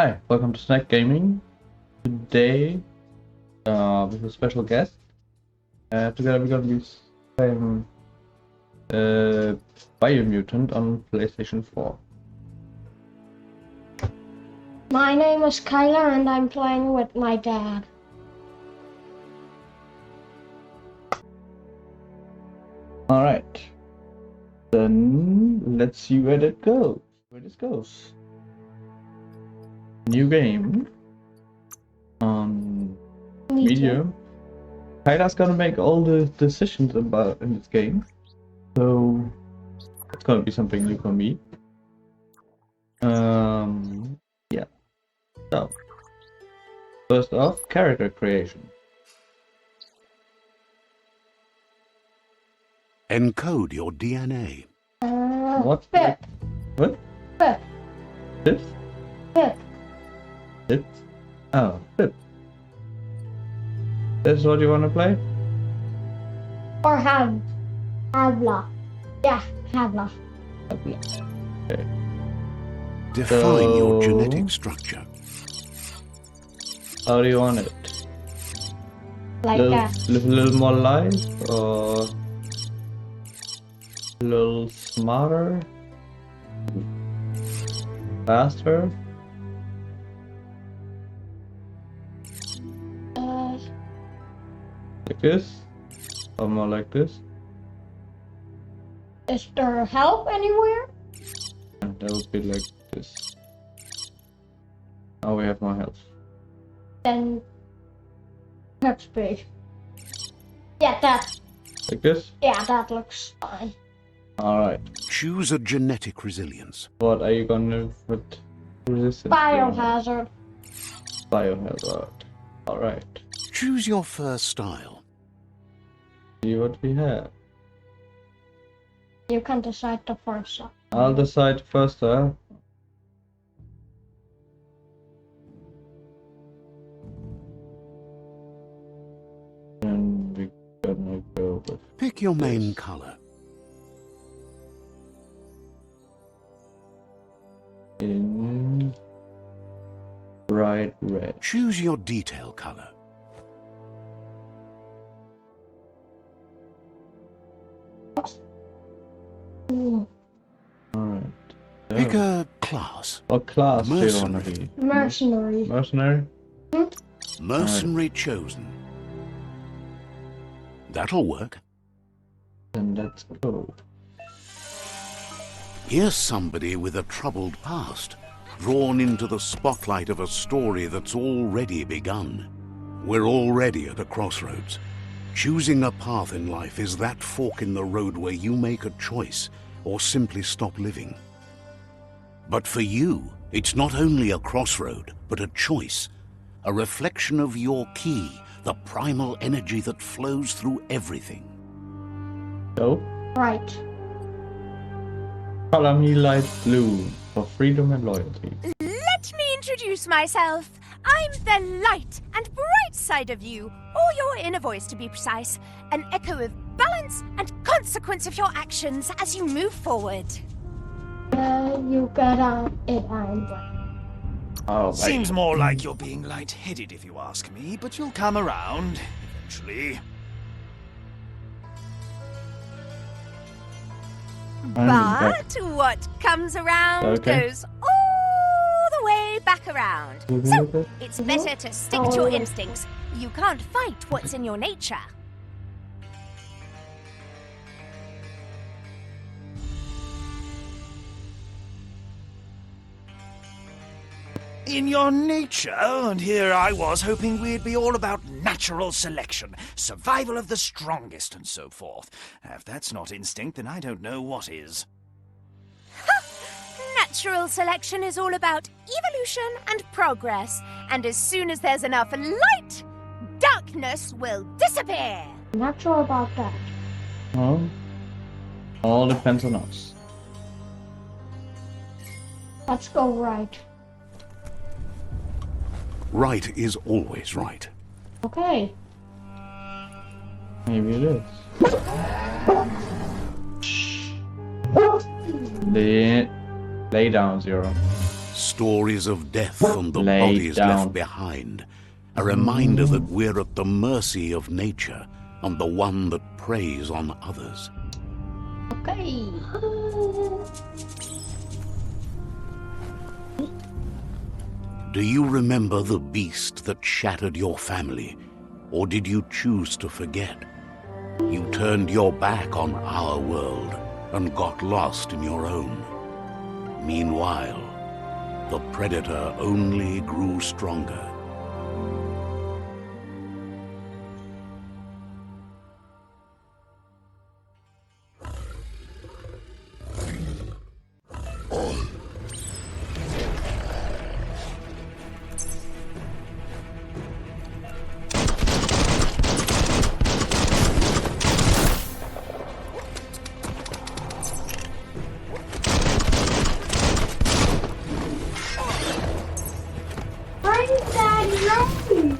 Hi, welcome to Snack Gaming. Today, with a special guest. Together we're gonna be playing Biomutant on PlayStation 4. My name is Kyla and I'm playing with my dad. Alright. Then let's see where this goes. New game on medium. Kyla's gonna make all the decisions about in this game, so it's gonna be something new for me. Yeah. So first off, character creation. Encode your DNA. What? Pip. What? Pip. Pip? Pip. Pip? Oh, Pip. That's what you want to play? Or Havla. Yeah, Havla. Okay. Define your genetic structure. How do you want it? Like that. Live a little more life, or a little smarter? Faster? Like this? Or more like this? Is there help anywhere? And that would be like this. Now we have more health. Then that's big. Yeah, that. Like this? Yeah, that looks fine. Alright. Choose a genetic resilience. What are you gonna with resistance? Biohazard. Biohazard. Alright. Choose your first style. See what we have. You can decide the first one. I'll decide first, And we're gonna go with Pick your main this. color. In bright red. Choose your detail color. Alright. Pick a class. What class do you wanna Mercenary. be? Mercenary. Mercenary? Mercenary chosen. That'll work. Then let's go. Here's somebody with a troubled past, drawn into the spotlight of a story that's already begun. We're already at a crossroads. Choosing a path in life is that fork in the road where you make a choice or simply stop living. But for you, it's not only a crossroad, but a choice, a reflection of your key, the primal energy that flows through everything. So, Right. color me light blue for freedom and loyalty. Let me introduce myself. I'm the light and bright side of you, or your inner voice to be precise, an echo of balance and consequence of your actions as you move forward. You got it anyway. Oh, Seems more like you're being light-headed if you ask me, but you'll come around eventually. But what comes around goes all the way back around. So it's better to stick to your instincts. You can't fight what's in your nature. In your nature, and here I was hoping we'd be all about natural selection, survival of the strongest, and so forth. If that's not instinct, then I don't know what is. Natural selection is all about evolution and progress, and as soon as there's enough light, darkness will disappear. Not sure about that. Well, all depends on us. Let's go right. Right is always right. Okay. Maybe it is. Lay down, Zero. Stories of death and the Lay bodies down. left behind. A reminder that we're at the mercy of nature and the one that preys on others. Okay. Do you remember the beast that shattered your family? Or did you choose to forget? You turned your back on our world and got lost in your own. Meanwhile, the predator only grew stronger. Why is that rain?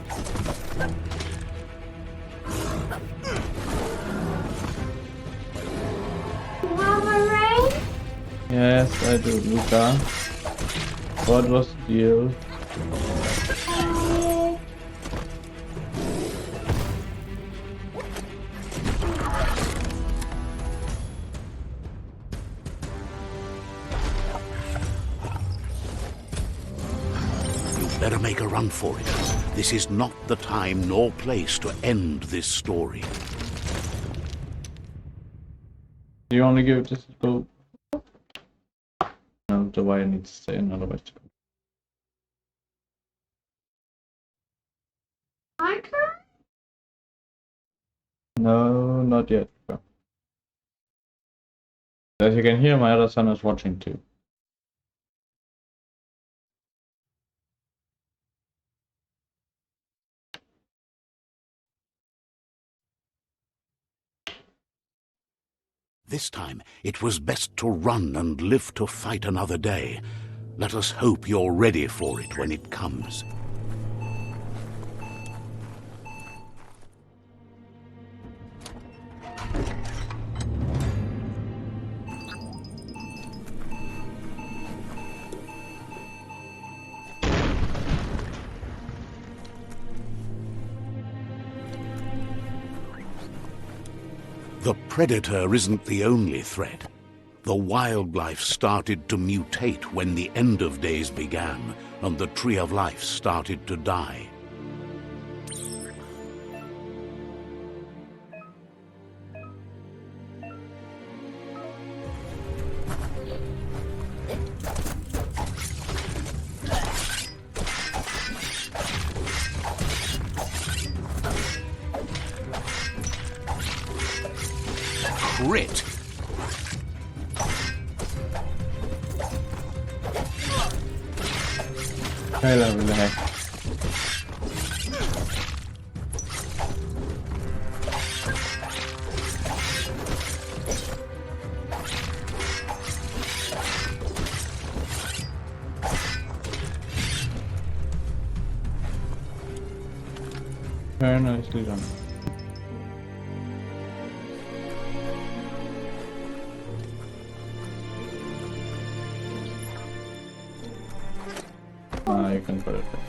You have a rain? Yes, I do, Luca. What was the deal? Better make a run for it. This is not the time nor place to end this story. Do you only give it just go? No, the wire needs to stay in, otherwise. I can't. No, not yet. As you can hear, my other son is watching too. This time, it was best to run and live to fight another day. Let us hope you're ready for it when it comes. The predator isn't the only threat. The wildlife started to mutate when the end of days began, and the tree of life started to die. Crit! Hello, relax. Very nicely done. You can put it there.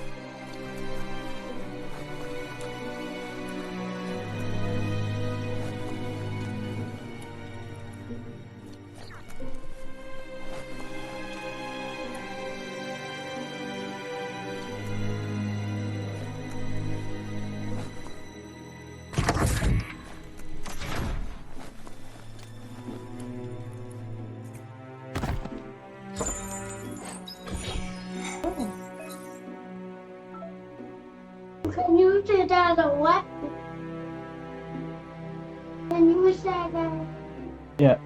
Can use it as a weapon. Can use that as... Yeah.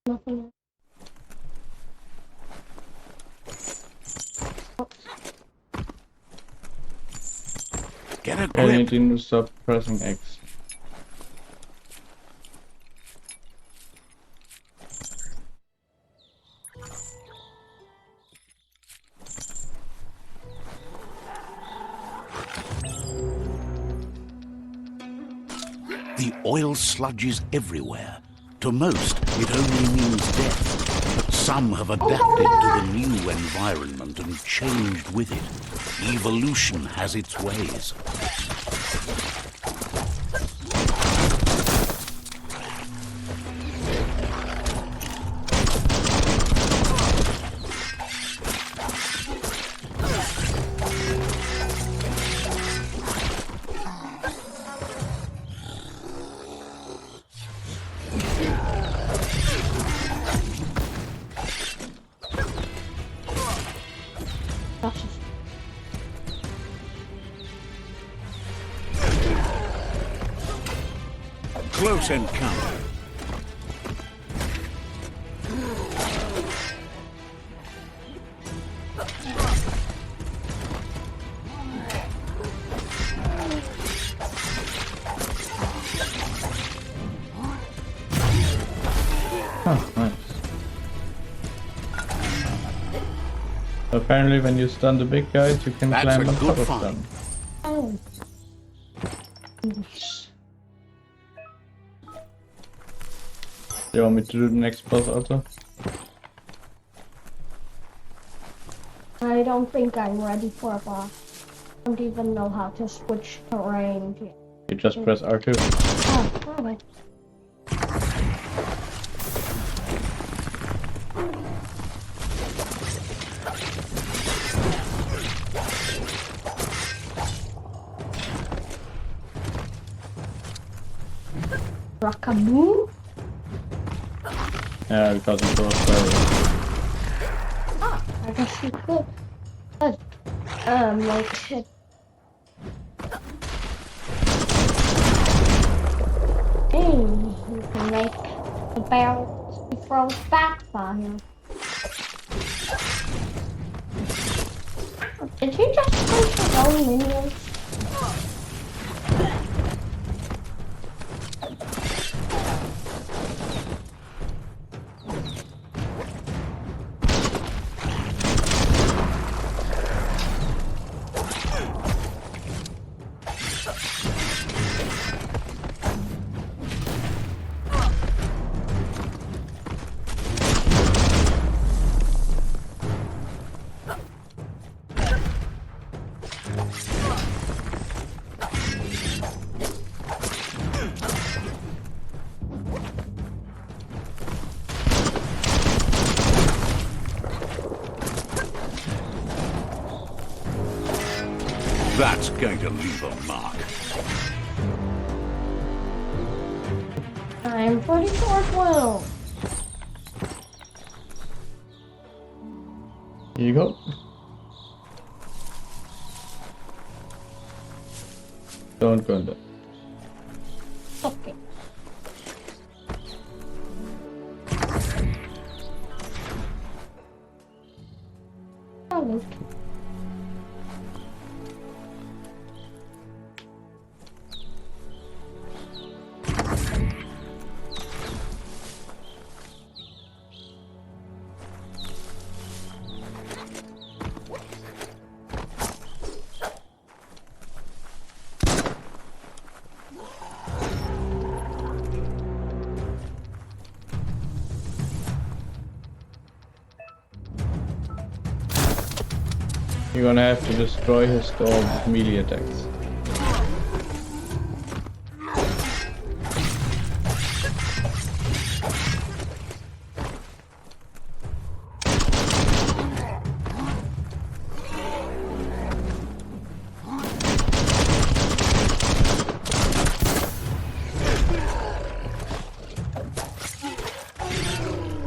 Nothing. Get a I grip. need to stop pressing X. The oil sludges everywhere. To most, it only means death. But some have adapted to the new environment and changed with it. Evolution has its ways. Close encounter. Oh, nice. Apparently when you stun the big guys, you can That's climb a on good top of find. them. Oh. You want me to do the next boss also? I don't think I'm ready for a boss. I don't even know how to switch terrain yet. You just press R2. Oh, okay. Rockaboo? Yeah, because it goes very. Ah, I guess you could. Like it. You can make the barrel throw backfire. Did he just punch his own minions? That's going to leave a mark. I'm pretty sure it will. Here you go. Don't go in there. Okay. Oh, You're gonna have to destroy his door with melee attacks.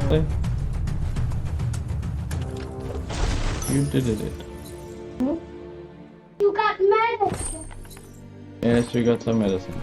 See? You did it. you got medicine. Yes, we got some medicine.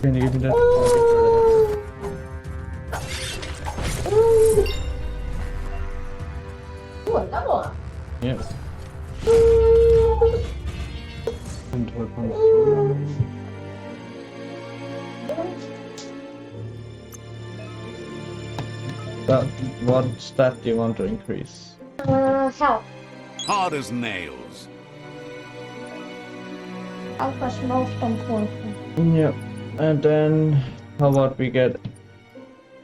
Can you give me that? Ooh, another one. Yes. Into a pump. What stat do you want to increase? Health. Hard as nails. Health is most important. Yep. And then, how about we get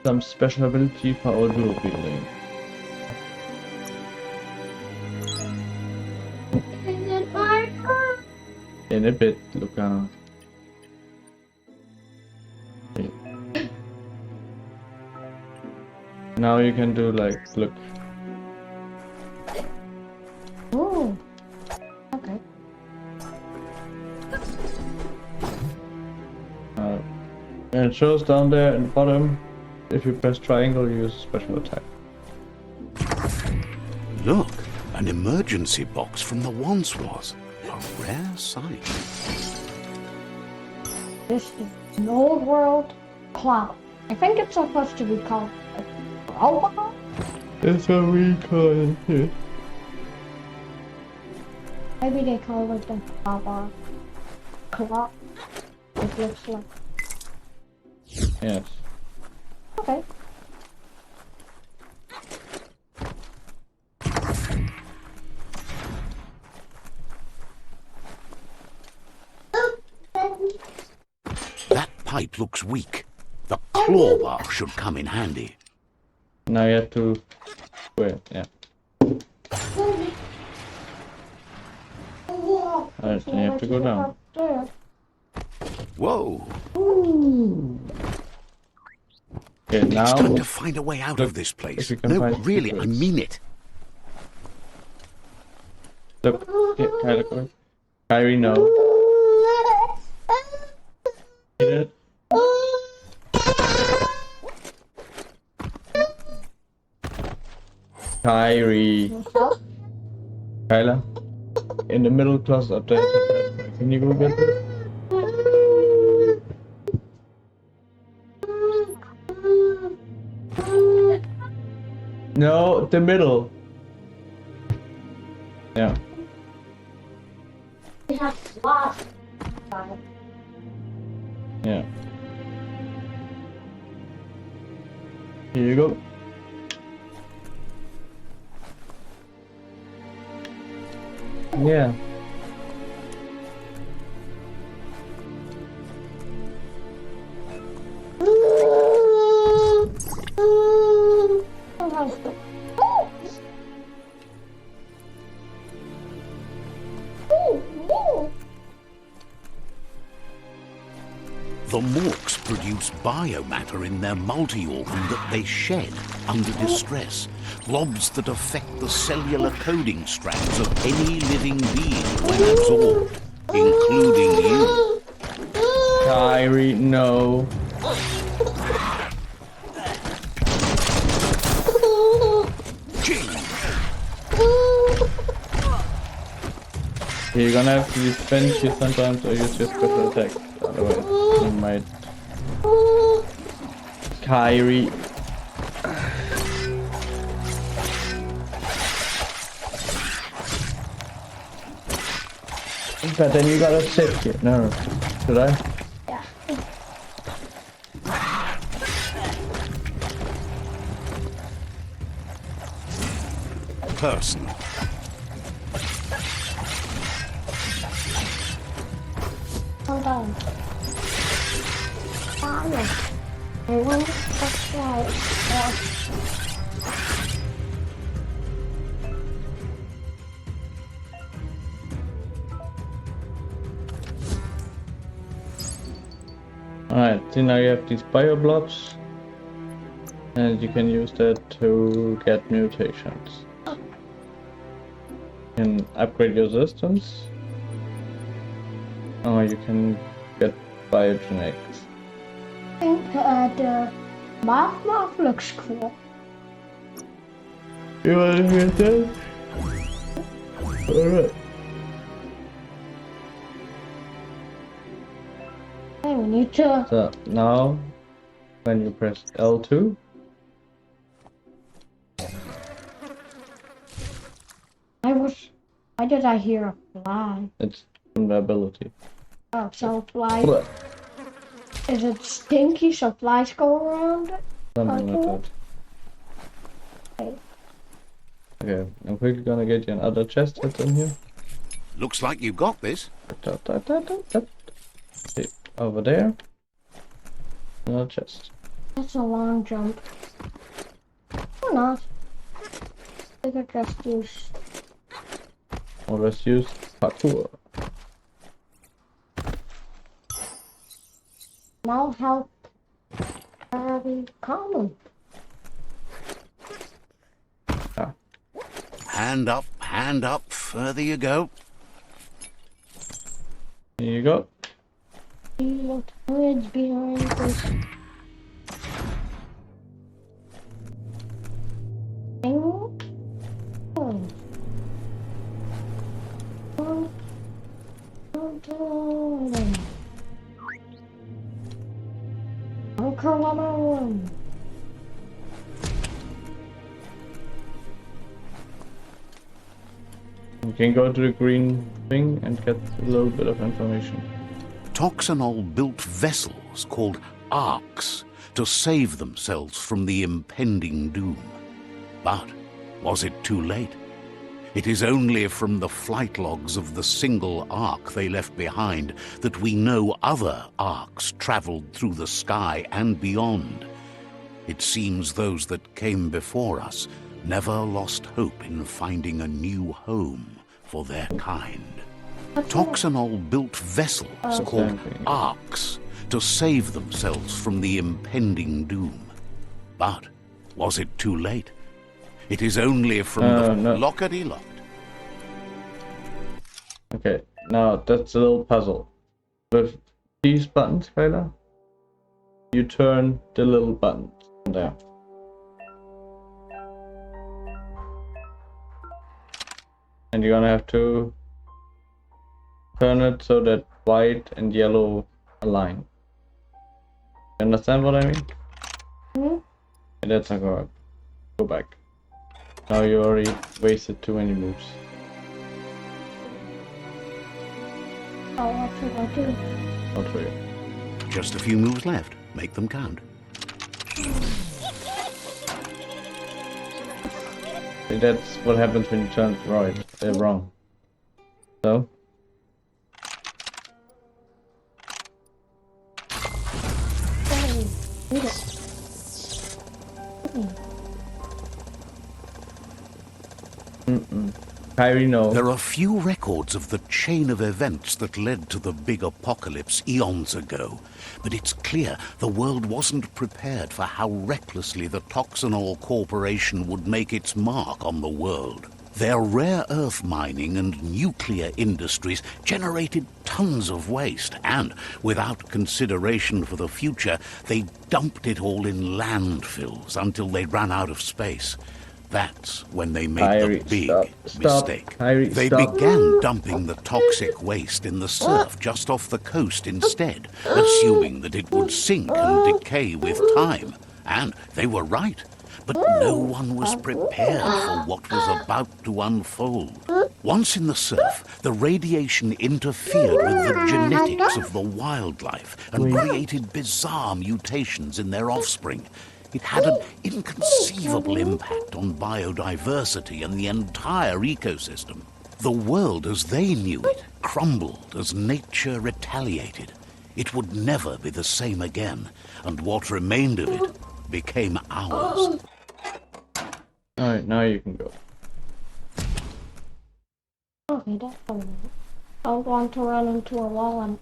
some special ability for our dual wielding? Is it my turn? In a bit, Luca. Okay. Now you can do like, look. Ooh. Okay. And it shows down there in the bottom, if you press triangle, you use a special attack. Look, an emergency box from the once was. A rare sight. This is an old world cloud. I think it's supposed to be called a robot. That's what we call it. Maybe they call it the robot clock. It looks like. Yes. Okay. That pipe looks weak. The claw bar should come in handy. Now you have to... Wait, yeah. Alright, then you have to go down. Whoa! Okay, It's now... time to find a way out of this place. if you can No, find really, I secrets. mean it. Look, yeah, Kylie, Kyrie, no. See that? Kyrie. Kyla, in the middle class up there. Can you go get it? No, the middle. Yeah. We have lost. Yeah. Here you go. Yeah. The Morks produce biomatter in their multi-organ that they shed under distress. Blobs that affect the cellular coding strands of any living being when absorbed, including you. Kyrie, no. You're gonna have to defend you sometimes or use your special attack. Otherwise, you might. Kyrie. But then you gotta sit here. No. Should I? Yeah. Person. Hold on. Fire. I want to try. Alright, so now you have these bio blobs. And you can use that to get mutations. You can upgrade your systems. Or you can get biogenetics. I think the magma looks cool. You wanna get that? Alright. need to. So now, when you press L2, Why did I hear a fly? it's from the ability. Oh, so fly. What? Is it stinky so flies go around it? Something like that. Okay. Okay, I'm quickly gonna get you another chest that's in here. Looks like you got this. Okay, over there. Another chest. That's a long jump. Or not. I could just use. Or let's use parkour. Now help. Very common. Ah, Hand up, further you go. here you go. See what hides behind this thing. You can go to the green thing and get a little bit of information. Toxanol built vessels called arks to save themselves from the impending doom. But was it too late? It is only from the flight logs of the single ark they left behind that we know other arks traveled through the sky and beyond. It seems those that came before us never lost hope in finding a new home for their kind. Toxanol built vessels called arks to save themselves from the impending doom. But was it too late? It is only from the no. lockety-locked. Okay, now that's a little puzzle. With these buttons, Kyla, you turn the little buttons there. And you're gonna have to turn it so that white and yellow align. You understand what I mean? Hmm? And that's not gonna work. Go back. Now you already wasted too many moves. Oh, what should I do? Not for you. Just a few moves left. Make them count. See, that's what happens when you turn right. They're wrong. So? Hey, read it. Kyrie, no. There are few records of the chain of events that led to the big apocalypse eons ago, but it's clear the world wasn't prepared for how recklessly the Toxanol Corporation would make its mark on the world. Their rare earth mining and nuclear industries generated tons of waste, and without consideration for the future, they dumped it all in landfills until they ran out of space. That's when they made Kyrie, the big stop. mistake. Kyrie, They stop. began dumping the toxic waste in the surf just off the coast instead, assuming that it would sink and decay with time. And they were right. But no one was prepared for what was about to unfold. Once in the surf, the radiation interfered with the genetics of the wildlife and created bizarre mutations in their offspring. It had an inconceivable impact on biodiversity and the entire ecosystem. The world as they knew it crumbled as nature retaliated. It would never be the same again, and what remained of it became ours. Alright, now you can go. Okay, that's fine. I don't want to run into a wall and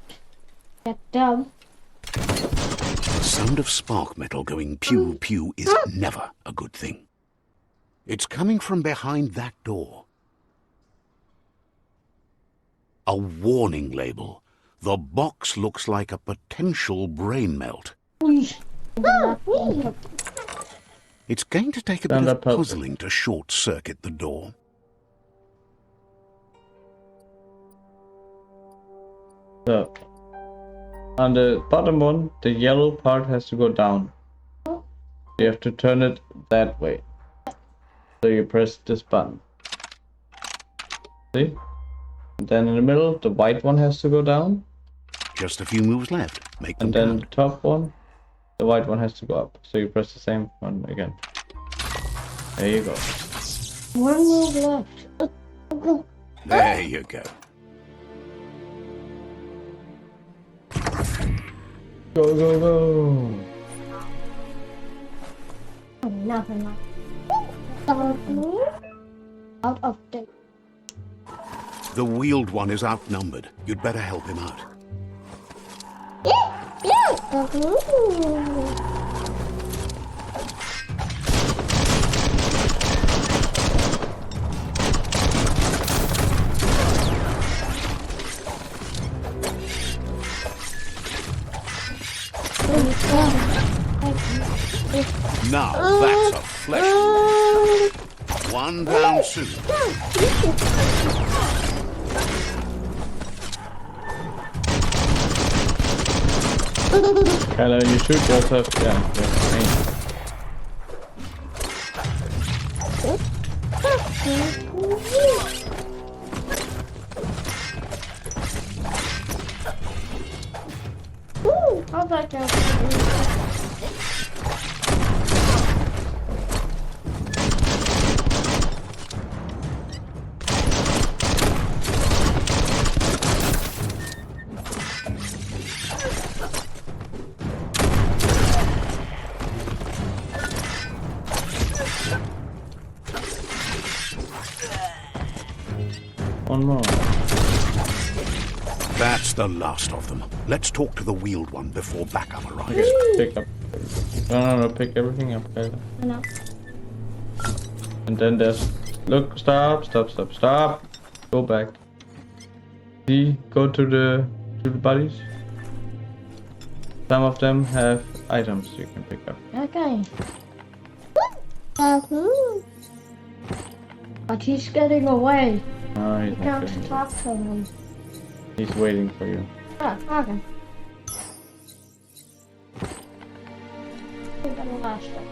get dumb. The sound of spark metal going pew-pew is never a good thing. It's coming from behind that door. A warning label. The box looks like a potential brain melt. It's going to take a bit of puzzling to short-circuit the door. So, On the bottom one, the yellow part has to go down. You have to turn it that way. So you press this button. See? And then in the middle, the white one has to go down. Just a few moves left. Make them And then count. the top one, the white one has to go up. So you press the same one again. There you go. One move left. There you go. Go, go, go. Nothing like out of date. The wheeled one is outnumbered. You'd better help him out. Now that's a flesh wound. One down soon. Kyla, you shoot yourself. Yeah, fine. How'd that go? One more. That's the last of them. Let's talk to the wheeled one before backup arrives. Okay, pick up. No, pick everything up, Kyla. I know. And then there's... Look, stop. Go back. See, go to the bodies. Some of them have items you can pick up. Okay. But he's getting away. No, You he's not can't getting talk to him. it. He's waiting for you. Ah, okay. I think I'm the last one.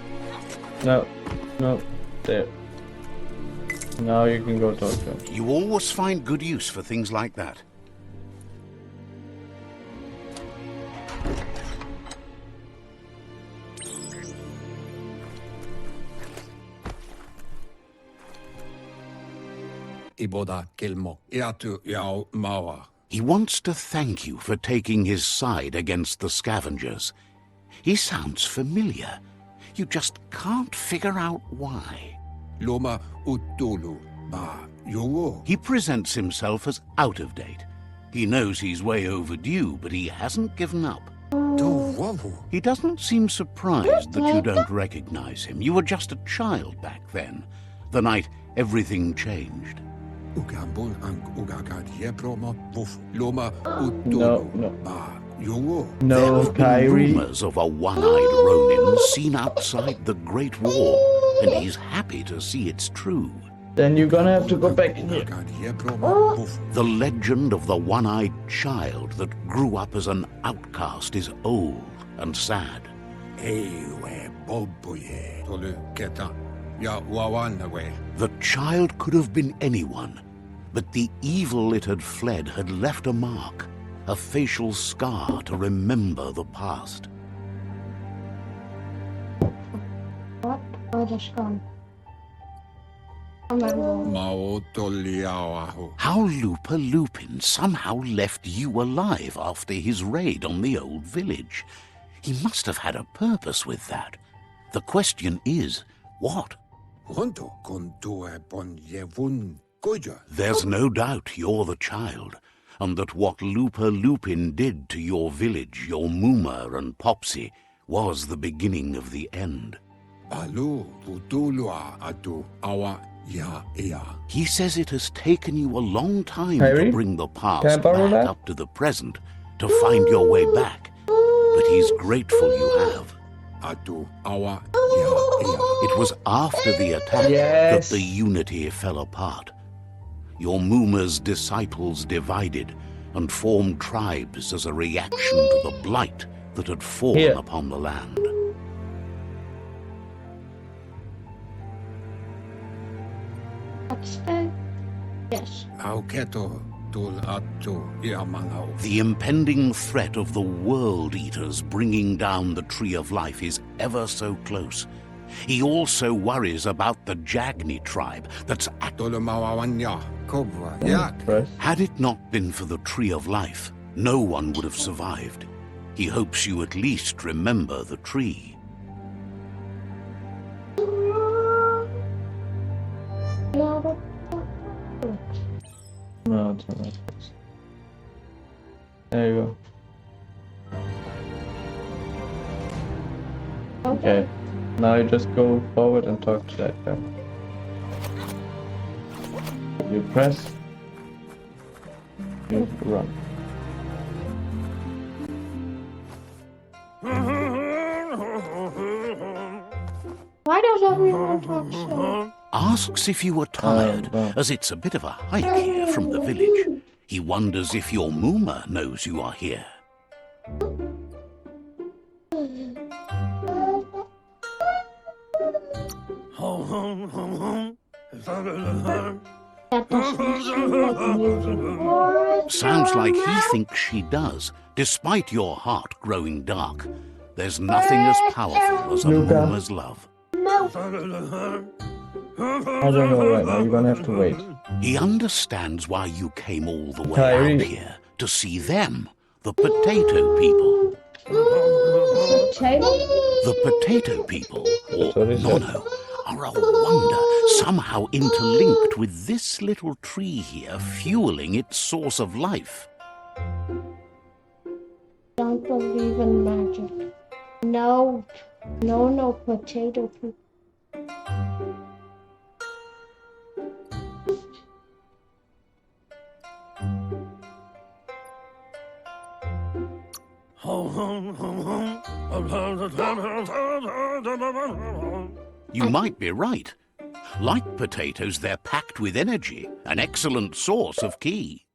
No, there. Now you can go talk to him. You always find good use for things like that. He wants to thank you for taking his side against the scavengers. He sounds familiar. You just can't figure out why. He presents himself as out of date. He knows he's way overdue, but he hasn't given up. He doesn't seem surprised that you don't recognize him. You were just a child back then, the night everything changed. No, Kyrie. Rumors of a one-eyed Ronin seen outside the Great Wall, and he's happy to see it's true. Then you're gonna have to go back in here. The legend of the one-eyed child that grew up as an outcast is old and sad. The child could have been anyone, but the evil it had fled had left a mark, a facial scar to remember the past. What? Oh, just gone. How LUPA-LUPIN somehow left you alive after his raid on the old village. He must have had a purpose with that. The question is, what? There's no doubt you're the child, and that what LUPA-LUPIN did to your village, your Muma and Popsy, was the beginning of the end. He says it has taken you a long time Kyrie? to bring the past Can I borrow back that? up to the present, to find your way back, but he's grateful you have. It was after the attack Yes. that the unity fell apart. Your Muma's disciples divided, and formed tribes as a reaction to the blight that had fallen upon the land. That's the... Yes. The impending threat of the World Eaters bringing down the Tree of Life is ever so close. He also worries about the Jagni tribe that's Had it not been for the Tree of Life, no one would have survived. He hopes you at least remember the tree. No, it's not like this. There you go. Okay. Now you just go forward and talk to that guy. You press. You run. Why does everyone talk so? Asks if you were tired, as it's a bit of a hike here from the village. He wonders if your Mooma knows you are here. That doesn't sound like music. Sounds like he thinks she does, despite your heart growing dark. There's nothing as powerful as a Mooma's love. No. I don't know right now, you're gonna have to wait. He understands why you came all the way Kyrie. out here, to see them, the potato people. Potato? The potato people, or what he said. Nono, are a wonder, somehow interlinked with this little tree here, fueling its source of life. Don't believe in magic. No. No, potato people. You might be right. Like potatoes, they're packed with energy, an excellent source of ki.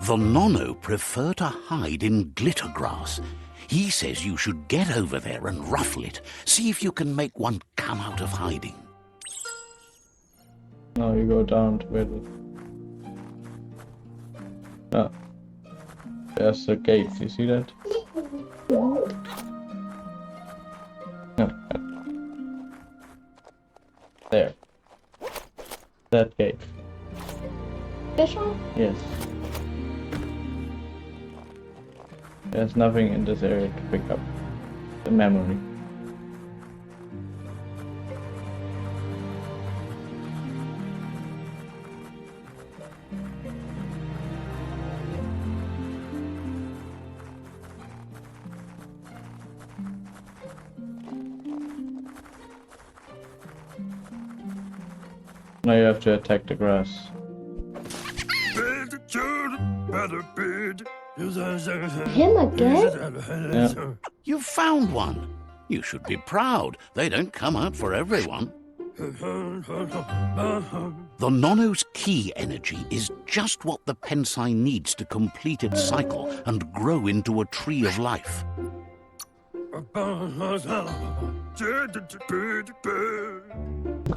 The Nono prefer to hide in glittergrass. He says you should get over there and ruffle it. See if you can make one come out of hiding. Now you go down to where the... Ah. There's a gate, you see that? No. There. That gate. This one? Yes. There's nothing in this area to pick up the memory. Now you have to attack the grass. Him again? Yeah. You found one. You should be proud. They don't come out for everyone. The Nono's ki energy is just what the PENSAI needs to complete its cycle and grow into a tree of life.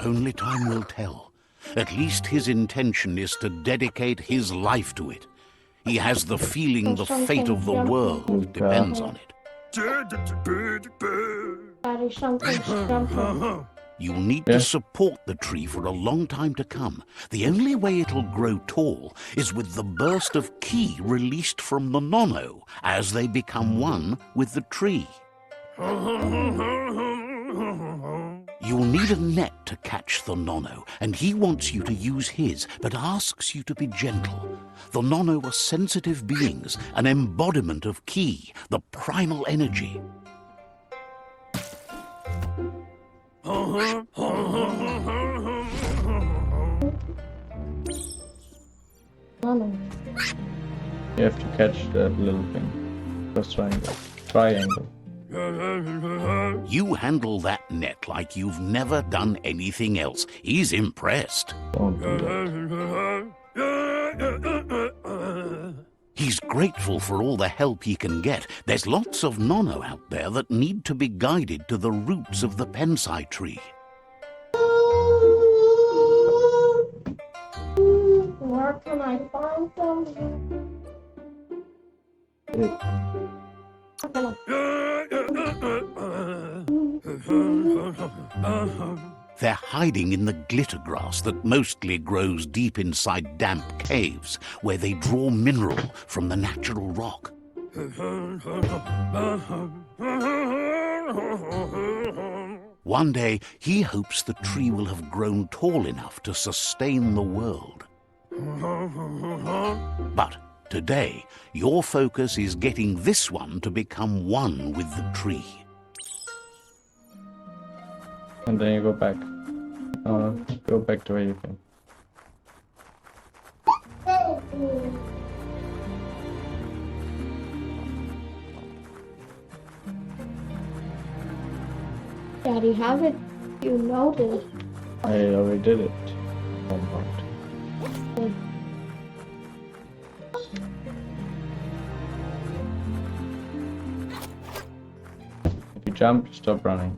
Only time will tell. At least his intention is to dedicate his life to it. He has the feeling the fate of the world depends on it. Daddy, something's jumping. You'll need to support the tree for a long time to come. The only way it'll grow tall is with the burst of ki released from the Nono as they become one with the tree. You'll need a net to catch the Nono, and he wants you to use his, but asks you to be gentle. The Nono are sensitive beings, an embodiment of ki, the primal energy. You have to catch that little thing. First triangle. Triangle. You handle that net like you've never done anything else. He's impressed. Don't do that. He's grateful for all the help he can get. There's lots of nono out there that need to be guided to the roots of the PENSAI tree. Where can I find them? They're hiding in the glittergrass that mostly grows deep inside damp caves, where they draw mineral from the natural rock. One day, he hopes the tree will have grown tall enough to sustain the world. But today, your focus is getting this one to become one with the tree. And then you go back. Go back to where you came. Daddy, haven't you noticed? I already did it. One part. If you jump, stop running.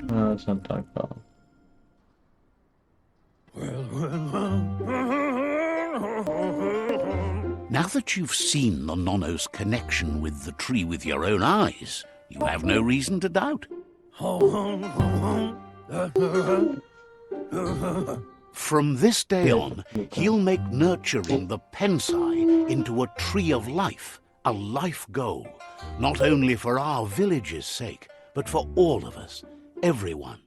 No, it's not dark power. Now that you've seen the nono's connection with the tree with your own eyes, you have no reason to doubt. From this day on, he'll make nurturing the PENSAI into a tree of life, a life goal, not only for our village's sake, but for all of us, everyone.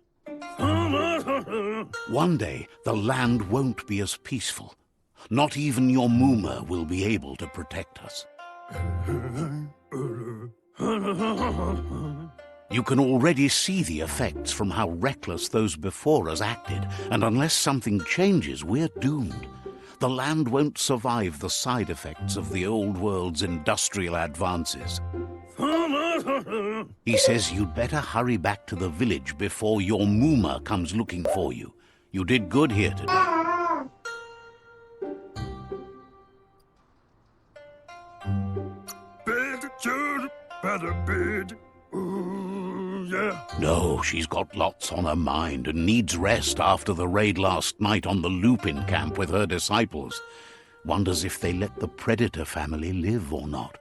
One day, the land won't be as peaceful. Not even your Mooma will be able to protect us. You can already see the effects from how reckless those before us acted, and unless something changes, we're doomed. The land won't survive the side effects of the old world's industrial advances. He says you'd better hurry back to the village before your Mooma comes looking for you. You did good here today. No, she's got lots on her mind and needs rest after the raid last night on the Lupin camp with her disciples. Wonders if they let the Predator family live or not.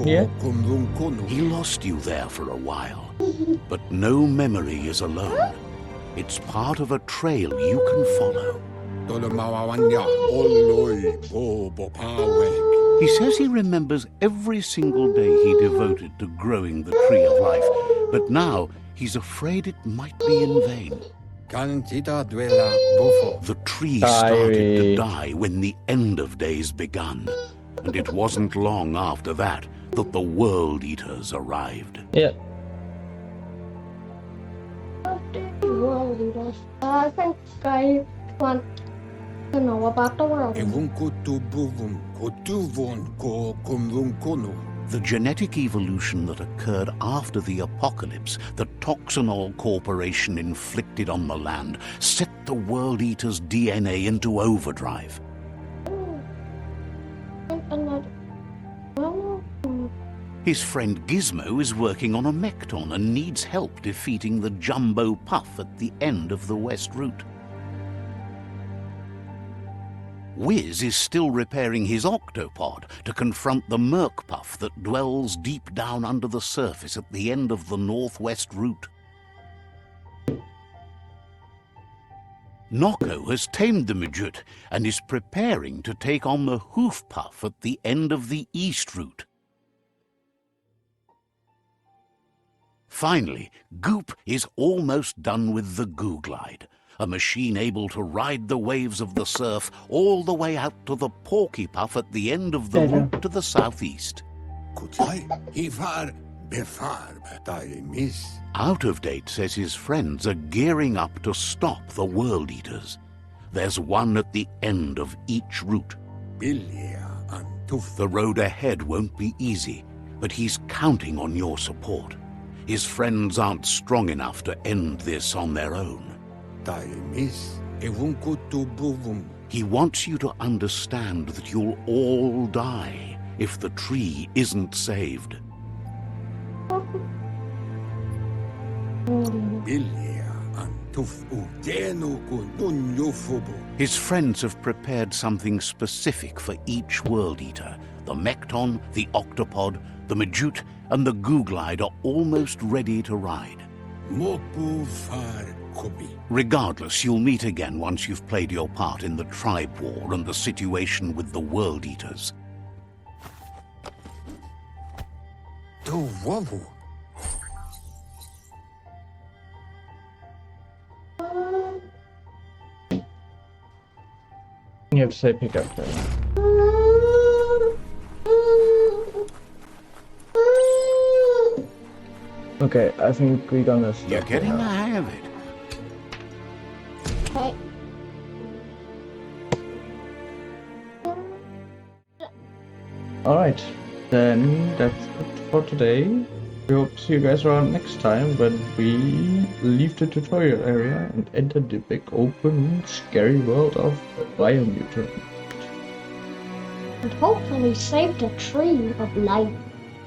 Yeah. He lost you there for a while, but no memory is alone. It's part of a trail you can follow. He says he remembers every single day he devoted to growing the tree of life, but now he's afraid it might be in vain. The tree started to die when the end of days begun, and it wasn't long after that that the World Eaters arrived. Yeah. World Eaters. I think I want to know about the world. The genetic evolution that occurred after the apocalypse that Toxanol Corporation inflicted on the land set the World Eater's DNA into overdrive. His friend Gizmo is working on a Mekton and needs help defeating the Jumbo Puff at the end of the West Route. Wiz is still repairing his octopod to confront the Merc Puff that dwells deep down under the surface at the end of the Northwest Route. Nocco has tamed the Midget and is preparing to take on the Hoof Puff at the end of the East Route. Finally, Goop is almost done with the Goo Glide, a machine able to ride the waves of the surf all the way out to the Porky Puff at the end of the route to the southeast. Out of Date says his friends are gearing up to stop the World Eaters. There's one at the end of each route. The road ahead won't be easy, but he's counting on your support. His friends aren't strong enough to end this on their own. He wants you to understand that you'll all die if the tree isn't saved. His friends have prepared something specific for each World Eater. The Mekton, the Octopod, the Majute, and the Googlide are almost ready to ride. Regardless, you'll meet again once you've played your part in the tribe war and the situation with the World Eaters. You have to say pick up there. Okay, I think we're gonna stop. You're getting the hang of it. Okay. Alright, then that's it for today. We hope to see you guys around next time when we leave the tutorial area and enter the big open scary world of Biomutant. And hopefully save the tree of life.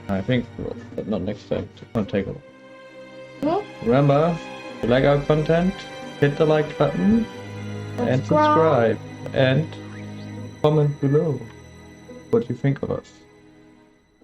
I think we will, but not next time. It's gonna take a while. Hmm? Remember, if you like our content, hit the like button and subscribe and comment below what you think of us.